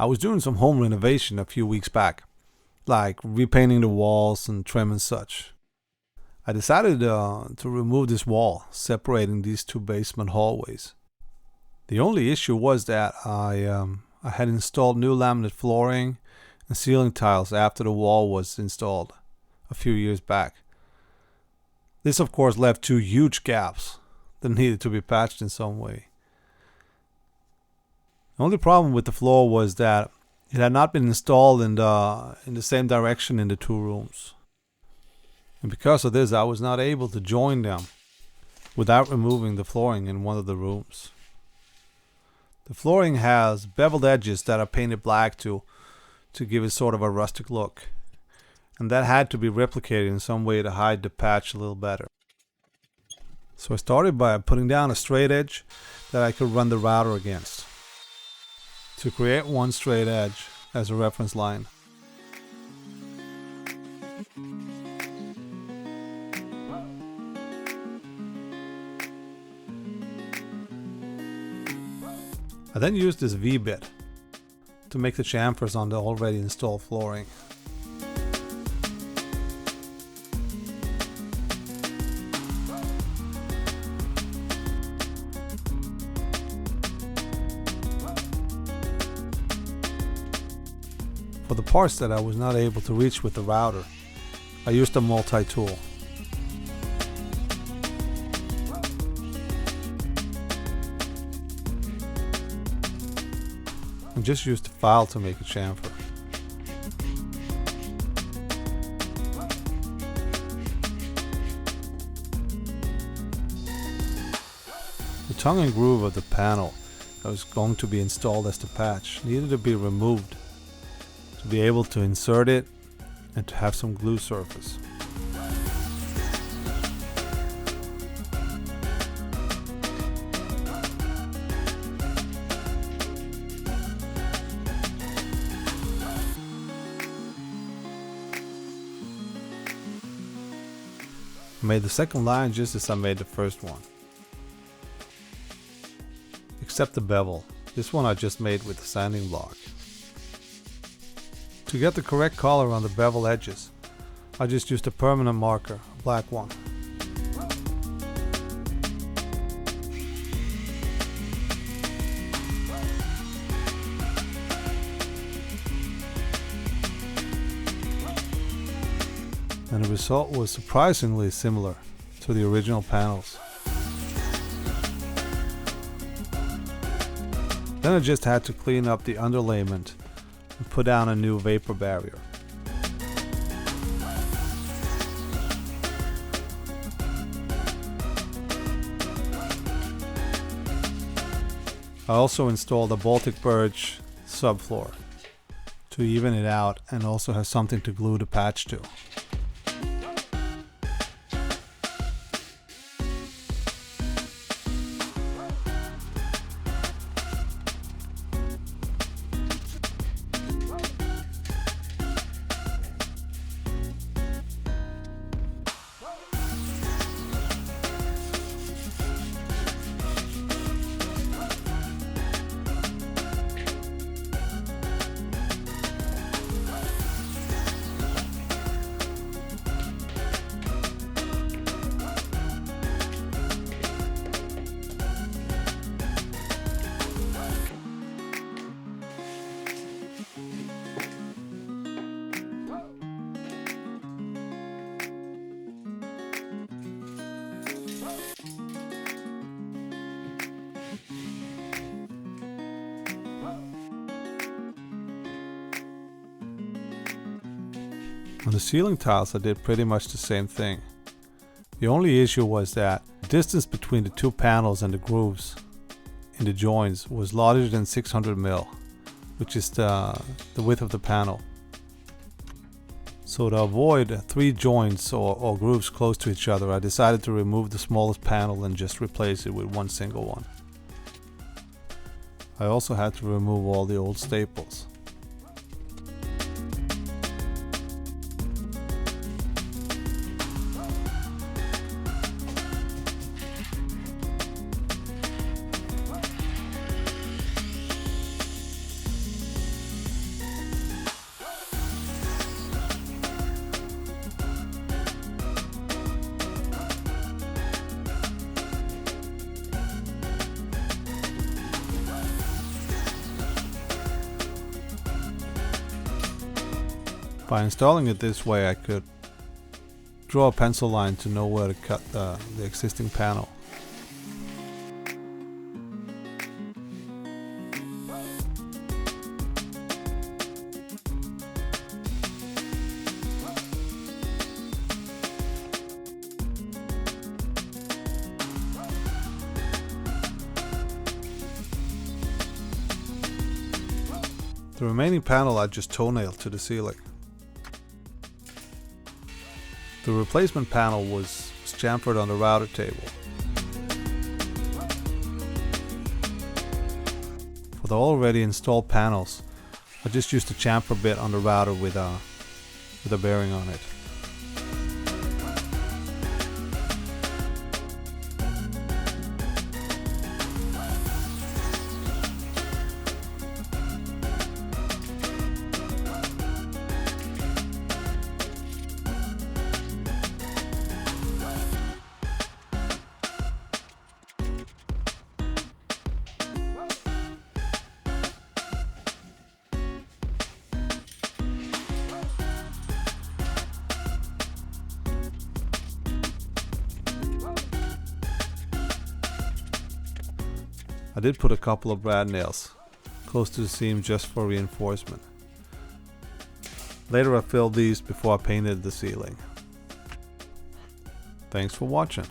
I was doing some home renovation a few weeks back, like repainting the walls and trim and such. I decided to remove this wall, separating these two basement hallways. The only issue was that I had installed new laminate flooring and ceiling tiles after the wall was installed a few years back. This of course left two huge gaps that needed to be patched in some way. The only problem with the floor was that it had not been installed in the same direction in the two rooms. And because of this, I was not able to join them without removing the flooring in one of the rooms. The flooring has beveled edges that are painted black to give it sort of a rustic look. And that had to be replicated in some way to hide the patch a little better. So I started by putting down a straight edge that I could run the router against, to create one straight edge as a reference line. I then used this V-bit to make the chamfers on the already installed flooring. For the parts that I was not able to reach with the router, I used a multi-tool. I just used a file to make a chamfer. The tongue and groove of the panel that was going to be installed as the patch needed to be removed to be able to insert it and to have some glue surface. I made the second line just as I made the first one, except the bevel. This one I just made with the sanding block. To get the correct color on the bevel edges, I just used a permanent marker, a black one. And the result was surprisingly similar to the original panels. Then I just had to clean up the underlayment and put down a new vapor barrier. I also installed a Baltic birch subfloor to even it out and also have something to glue the patch to. On the ceiling tiles I did pretty much the same thing. The only issue was that the distance between the two panels and the grooves in the joints was larger than 600 mil, which is the width of the panel. So to avoid three joints or grooves close to each other, I decided to remove the smallest panel and just replace it with one single one. I also had to remove all the old staples. By installing it this way, I could draw a pencil line to know where to cut the existing panel. The remaining panel I just toenailed to the ceiling. The replacement panel was chamfered on the router table. For the already installed panels, I just used a chamfer bit on the router with a bearing on it. I did put a couple of brad nails close to the seam just for reinforcement. Later I filled these before I painted the ceiling. Thanks for watching.